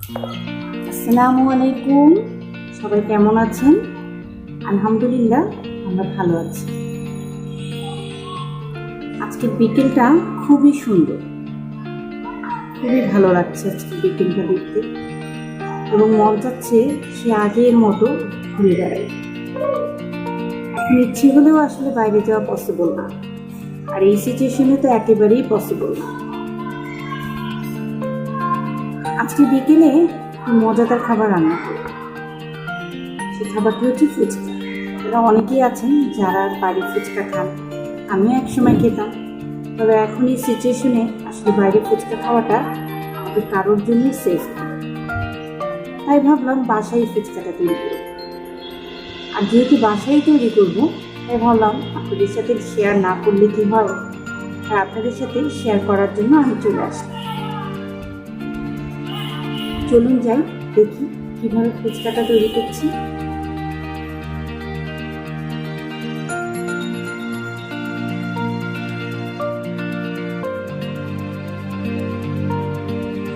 আসসালামু আলাইকুম, সবাই কেমন আছেন? আলহামদুলিল্লাহ, আমরা ভালো আছি। আজকে বিকেলটা খুবই সুন্দর, খুবই ভালো লাগছে আজকে বিকেলটা দেখতে, এবং মন চাচ্ছে সে আগের মতো ঘুরে বেড়াই। এখন ইচ্ছে হলেও আসলে বাইরে যাওয়া পসিবল না, আর এই সিচুয়েশনে তো একেবারেই পসিবল না। আজকে বিকেলে মজাদার খাবার রান্না করব। সেই খাবারটি হচ্ছে ফুচকা। এরা অনেকেই আছেন যারা বাড়ি ফুচকা খান, আমিও একসময় খেতাম, তবে এখন এই সিচুয়েশনে আসলে বাইরে ফুচকা খাওয়াটা আমাদের কারোর জন্যই সেফ না। তাই ভাবলাম বাসায় ফুচকাটা তৈরি করব। আর যেহেতু বাসায় তৈরি করবো, তাই ভাবলাম আপনাদের সাথে শেয়ার না করলে কি হয়, আর আপনাদের সাথে শেয়ার করার জন্য আমি চলে আসলাম। চলুন যাই, দেখি কিভাবে ফুচকাটা তৈরি করছি।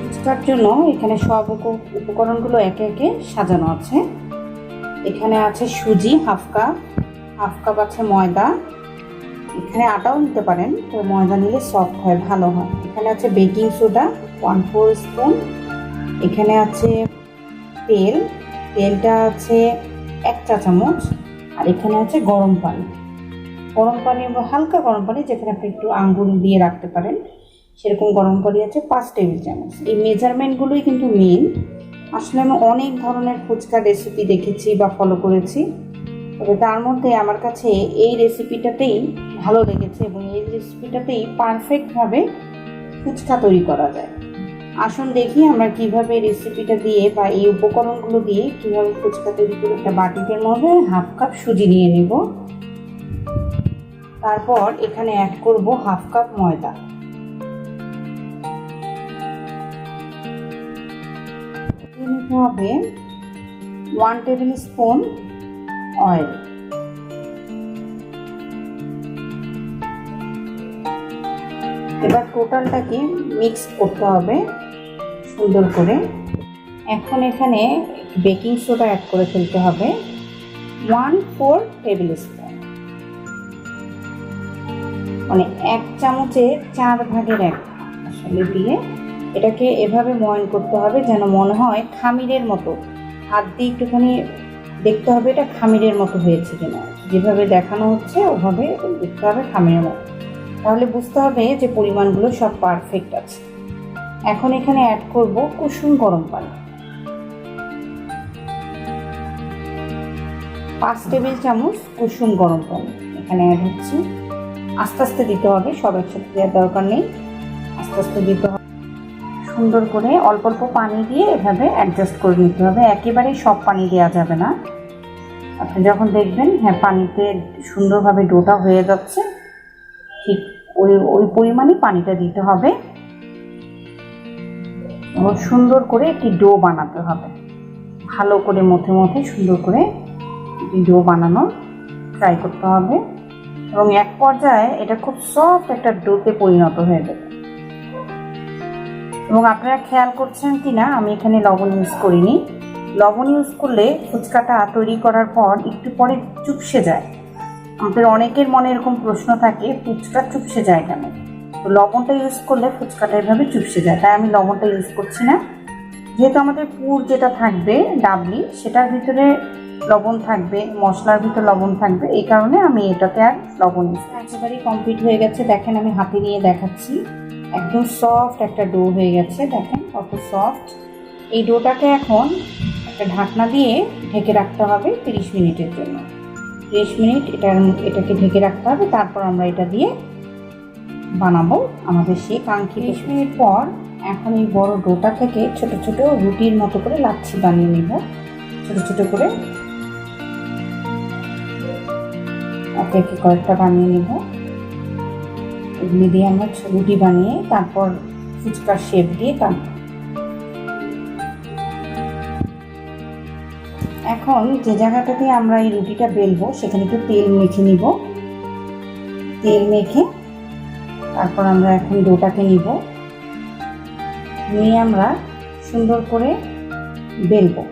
ফুচকার জন্য এখানে সব উপকরণগুলো একে একে সাজানো আছে। এখানে আছে সুজি হাফ কাপ আছে ময়দা, এখানে আটাও নিতে পারেন, তো ময়দা নিলে সফট হয়, ভালো হয়। এখানে আছে বেকিং সোডা 1/4 স্পুন, এখানে আছে তেলটা আছে 1 চা চামচ, আর এখানে আছে গরম পানি বা হালকা গরম পানি, যেখানে আপনি একটু আঙ্গুল দিয়ে রাখতে পারেন, সেরকম গরম পানি আছে 5 টেবিল চামচ। এই মেজারমেন্টগুলোই কিন্তু মেন। আসলে আমি অনেক ধরনের ফুচকার রেসিপি দেখেছি বা ফলো করেছি, তবে তার মধ্যে আমার কাছে এই রেসিপিটাতেই ভালো লেগেছে, এবং এই রেসিপিটাতেই পারফেক্টভাবে ফুচকা তৈরি করা যায়। আসুন দেখি আমরা কিভাবে রেসিপিটা দিয়ে বা এই উপকরণগুলো দিয়ে কিভাবে ফুচকা তৈরি করে। একটা বাটির মধ্যে হাফ কাপ সুজি নিয়ে নেব, তারপর এখানে অ্যাড করব হাফ কাপ ময়দা, নিতে হবে 1 টেবিল স্পুন অয়েল, এবার টোটালটাকে মিক্স করতে হবে সুন্দর করে। এখন এখানে বেকিং সোডা অ্যাড করে ফেলতে হবে 1/4 টেবিল স্পুন, মানে 1 চামচে 4 ভাগের 1 আসলে দিয়ে এটাকে এভাবে ময়ন করতে হবে যেন মনে হয় খামিরের মতো। হাত দিয়ে একটুখানি দেখতে হবে এটা খামিরের মতো হয়েছে কিনা, যেভাবে দেখানো হচ্ছে ওভাবে দেখতে হবে খামিরের মতো, তাহলে বুঝতে হবে যে পরিমাণগুলো সব পারফেক্ট আছে। এখন এখানে অ্যাড করব কুসুম গরম পানি 5 টেবিল চামচ কুসুম গরম পানি এখানে অ্যাড হচ্ছে। আস্তে আস্তে দিতে হবে, সব একসাথে দেওয়ার দরকার নেই, আস্তে আস্তে দিতে হবে। সুন্দর করে অল্প অল্প পানি দিয়ে এভাবে অ্যাডজাস্ট করে নিতে হবে, একেবারেই সব পানি দেওয়া যাবে না। আপনি যখন দেখবেন হ্যাঁ পানিতে সুন্দরভাবে ডোটা হয়ে যাচ্ছে, ঠিক ওই পরিমাণই পানিটা দিতে হবে, এবং সুন্দর করে একটি ডো বানাতে হবে। ভালো করে মধ্যে সুন্দর করে ডো বানানো ট্রাই করতে হবে, এবং এক পর্যায়ে এটা খুব সফট একটা ডোতে পরিণত হয়ে যাবে। এবং আপনারা খেয়াল করছেন কি না, আমি এখানে লবণ ইউজ করিনি। লবণ ইউজ করলে ফুচকাটা তৈরি করার পর একটু পরে চুপসে যায়। আমাদের অনেকের মনে এরকম প্রশ্ন থাকে ফুচকা চুপসে যায় কেন, তো লবণটা ইউজ করলে ফুচকাটা এভাবে চুপসে যায়, তাই আমি লবণটা ইউজ করছি না। যেহেতু আমাদের পুর যেটা থাকবে ডাবলি, সেটার ভিতরে লবণ থাকবে, মশলার ভিতরে লবণ থাকবে, এই কারণে আমি এটাতে আর লবণ ইউজ করছি। একেবারেই কমপ্লিট হয়ে গেছে, দেখেন আমি হাতে নিয়ে দেখাচ্ছি, একদম সফট একটা ডো হয়ে গেছে, দেখেন কত সফট। এই ডোটাকে এখন একটা ঢাকনা দিয়ে ঢেকে রাখতে হবে 30 মিনিটের জন্য। 30 মিনিট এটাকে ঢেকে রাখতে হবে, তারপর আমরা এটা দিয়ে বানাবো আমাদের সেই কাঙ্ক্ষিত। 30 মিনিট পর এখন এই বড় ডোটা থেকে ছোট ছোট রুটির মতো করে লাচ্ছি বানিয়ে নিব, ছোট ছোট করে একে একে কয়েকটা বানিয়ে নিব। এগুলি দিয়ে আমরা রুটি বানিয়ে তারপর ফুচকার শেপ দিয়ে এখন যে জায়গাটাতে আমরা এই রুটিটা বেলবো সেখানে একটু তেল মেখে নিব। তেল মেখে তারপর আমরা এখন ডোটাকে নিব, নিয়ে আমরা সুন্দর করে বেলবো।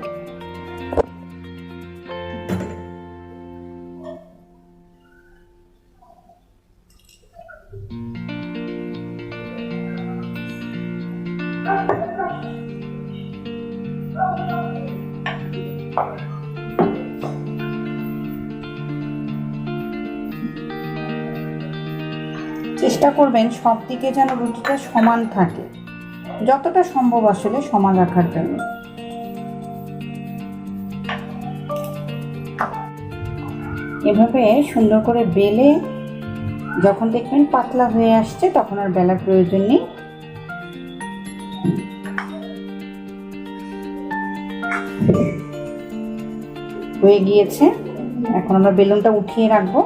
চেষ্টা করবেন সব দিকে যেন রুটিটা সমান থাকে, যতটা সম্ভব আসলে সমান রাখার জন্য। এভাবে সুন্দর করে বেলে যখন দেখবেন পাতলা হয়ে আসছে তখন আর বেলার প্রয়োজন নেই। হয়ে গিয়েছে। এখন আমরা বেলুনটা উঠিয়ে রাখবো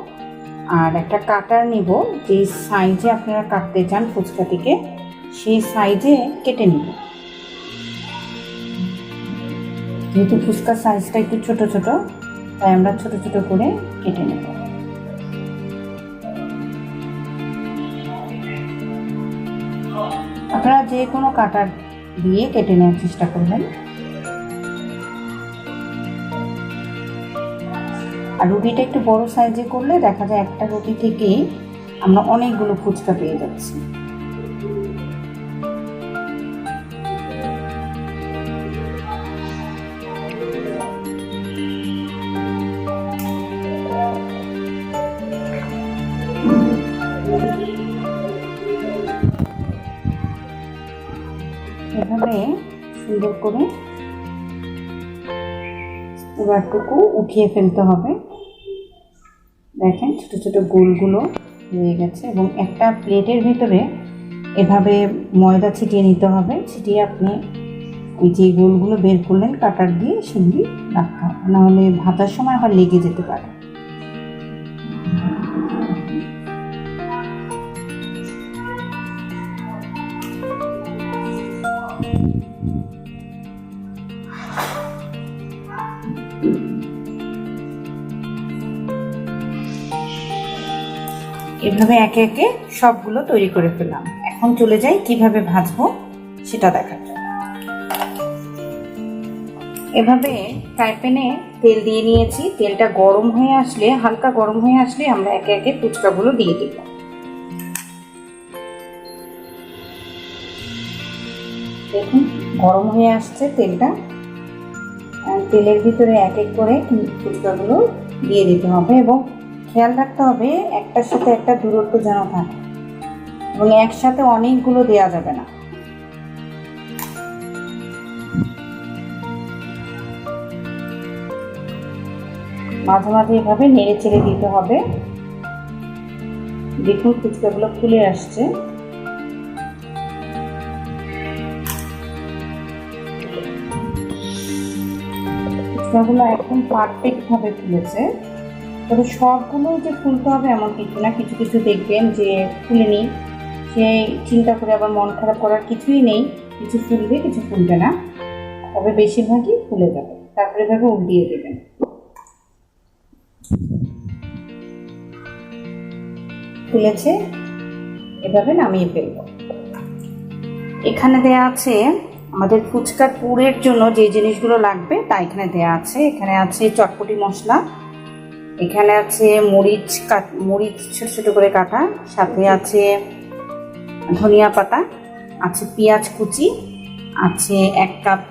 আর একটা কাটার নিব, যে সাইজে আপনারা কাটতে চান ফুচকাটিকে সেই সাইজে কেটে নিব। যেহেতু ফুচকার সাইজটা একটু ছোট ছোট, তাই আমরা ছোট ছোট করে কেটে নেব। আপনারা যে কোনো কাটার দিয়ে কেটে নেওয়ার চেষ্টা করবেন। আর রুটিটা একটু বড় সাইজে করলে দেখা যায় একটা রুটি থেকেই আমরা অনেকগুলো ফুচকা পেয়ে যাচ্ছি। এভাবে সুন্দর করে পুরাটুকু উঠিয়ে ফেলতে হবে। দেখেন ছোট ছোট গোলগুলো হয়ে গেছে এবং একটা প্লেটের ভিতরে এভাবে ময়দা ছিটিয়ে নিতে হবে। ছিটিয়ে আপনি ওই যে গোলগুলো বের করলেন কাটার দিয়ে সেগুলি রাখতে হবে, নাহলে ভাজার সময় আবার লেগে যেতে পারে। এভাবে একে একে সবগুলো তৈরি করে ফেললাম। এখন চলে যাই কিভাবে ভাজবো সেটা দেখার জন্য। এভাবে ফ্রাই প্যানে তেল দিয়ে নিয়েছি। তেলটা গরম হয়ে আসলে, হালকা গরম হয়ে আসলে আমরা একে একে ফুচকাগুলো দিয়ে দিব। দেখুন গরম হয়ে আসছে তেলটা। তেলের ভিতরে এক এক করে ফুচকাগুলো দিয়ে দিতে হবে এবং খেয়াল রাখতে হবে একটার সাথে একটা দূরত্ব যেন থাকে এবং একসাথে অনেকগুলো দেওয়া যাবে না। মাঝে মাঝে এভাবে নেড়ে চেড়ে দিতে হবে। দেখুন ফুচকাগুলো ফুলে আসছে। ফুচকাগুলো একদম পারফেক্ট ভাবে ফুলেছে। তবে সবগুলো যে ফুলতে হবে এমন কিছু না, কিছু কিছু দেখবেন যে ফুলেনি, সে চিন্তা করে আবার মন খারাপ করার কিছুই নেই। কিছু ফুলবে কিছু ফুলবে না, তবে বেশিরভাগই ফুলে যাবে। তারপরে এভাবে উল্টিয়ে দেবেন। ফুলেছে, এভাবে নামিয়ে ফেলব। এখানে দেয়া আছে আমাদের ফুচকার পুরের জন্য যে জিনিসগুলো লাগবে তা এখানে দেয়া আছে। এখানে আছে চটপটি মশলা, এখানে আছে মরিচ ছোট ছোট করে কাটা, সাথে আছে ধনিয়া পাতা, আছে পেঁয়াজ কুচি, আছে 1 কাপ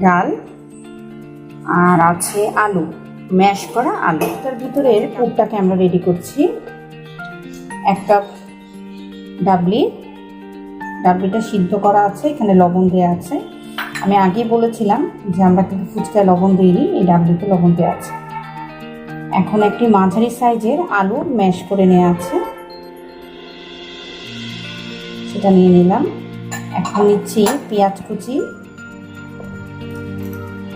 ডাল, আর আছে আলু, ম্যাশ করা আলু। তার ভিতরে পুরটাকে আমরা রেডি করছি। 1 কাপ ডাবলিটা সিদ্ধ করা আছে, এখানে লবণ দেওয়া আছে। আমি আগে বলেছিলাম যে আমরা কিন্তু ফুচকায় লবণ দিইনি, এই ডাবলিতে লবণ দেওয়া আছে। এখন একটি মাঝারি সাইজের আলু ম্যাশ করে নেওয়া আছে, সেটা নিয়ে নিলাম। এখন নিচ্ছি পেঁয়াজ কুচি,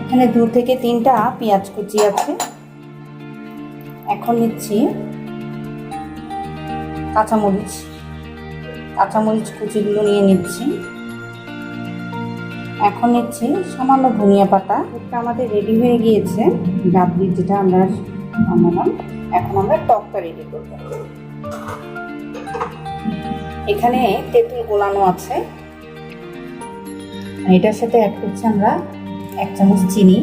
এখানে 2 থেকে 3টা পেঁয়াজ কুচি আছে। এখন নিচ্ছি কাঁচামরিচ কুচিগুলো নিয়ে নিচ্ছি। এখন নিচ্ছি সামান্য ধনিয়া পাতা। এটা আমাদের রেডি হয়ে গিয়েছে, ডাবলি যেটা আমরা বানালাম। এখন আমরা টকটা রেডি করব। এখানে তেঁতুল গোলানো আছে, এটার সাথে অ্যাড করছি আমরা 1 চামচ চিনি,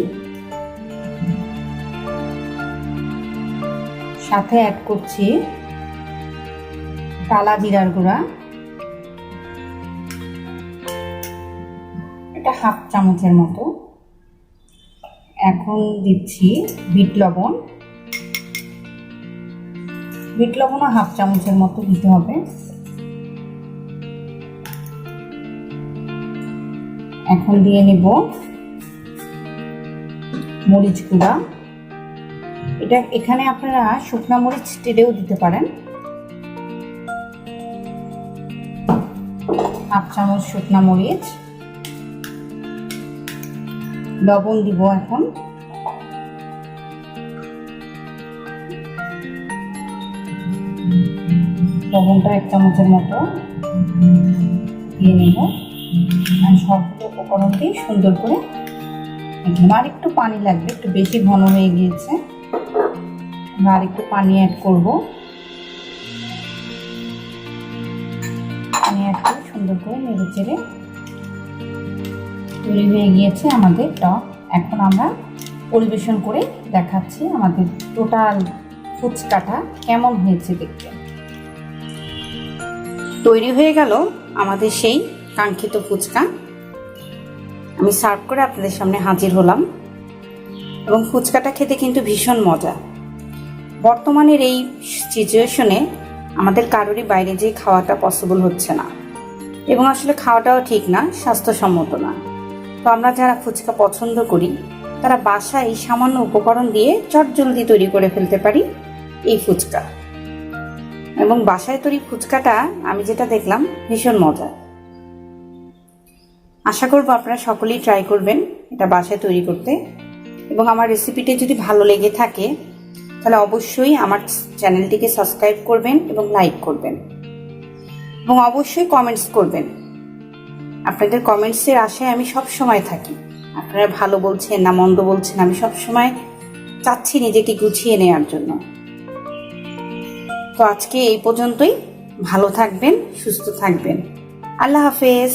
সাথে অ্যাড করছি টালা জিরার গুঁড়া, এটা 1/2 চামচের মতো। এখন দিচ্ছি বিট লবণ, বিট লবণও 1/2 চামচের মতো দিতে হবে। এখন দিয়ে নেব মরিচ গুঁড়া, এটা এখানে আপনারা শুকনো মরিচ টেলেও দিতে পারেন। 1/2 চামচ শুকনো মরিচ, লবণ দিব এখন, লবণটা 1 চামচের মতো দিয়ে নেব। আর সবগুলো উপকরণ দিয়ে সুন্দর করে আর একটু পানি লাগবে, একটু বেশি ঘন হয়ে গিয়েছে, আর একটু পানি অ্যাড করব। পানি অ্যাড করে সুন্দর করে নেড়ে চেড়ে তৈরি হয়ে গিয়েছে আমাদের টক। এখন আমরা পরিবেশন করে দেখাচ্ছি আমাদের টোটাল ফুচকাটা কেমন হয়েছে দেখতে। তৈরি হয়ে গেল আমাদের সেই কাঙ্ক্ষিত ফুচকা। আমি সার্ভ করে আপনাদের সামনে হাজির হলাম এবং ফুচকাটা খেতে কিন্তু ভীষণ মজা। বর্তমানের এই সিচুয়েশনে আমাদের কারোরই বাইরে যেয়ে খাওয়াটা পসিবল হচ্ছে না এবং আসলে খাওয়াটাও ঠিক না, স্বাস্থ্যসম্মত না। তো আমরা যারা ফুচকা পছন্দ করি তারা বাসায় এই সামান্য উপকরণ দিয়ে চটজলদি তৈরি করে ফেলতে পারি এই ফুচকা। এবং বাসায় তৈরি ফুচকাটা আমি যেটা দেখলাম ভীষণ মজা। আশা করবো আপনারা সকলেই ট্রাই করবেন এটা বাসায় তৈরি করতে। এবং আমার রেসিপিটি যদি ভালো লেগে থাকে তাহলে অবশ্যই আমার চ্যানেলটিকে সাবস্ক্রাইব করবেন এবং লাইক করবেন এবং অবশ্যই কমেন্টস করবেন। আপনাদের কমেন্টসের আশায় আমি সব সময় থাকি। আপনারা ভালো বলছেন না মন্দ বলছেন, আমি সব সময় চাচ্ছি নিজেকে গুছিয়ে নেওয়ার জন্য। তো আজকে এই পর্যন্তই। ভালো থাকবেন, সুস্থ থাকবেন। আল্লাহ হাফেজ।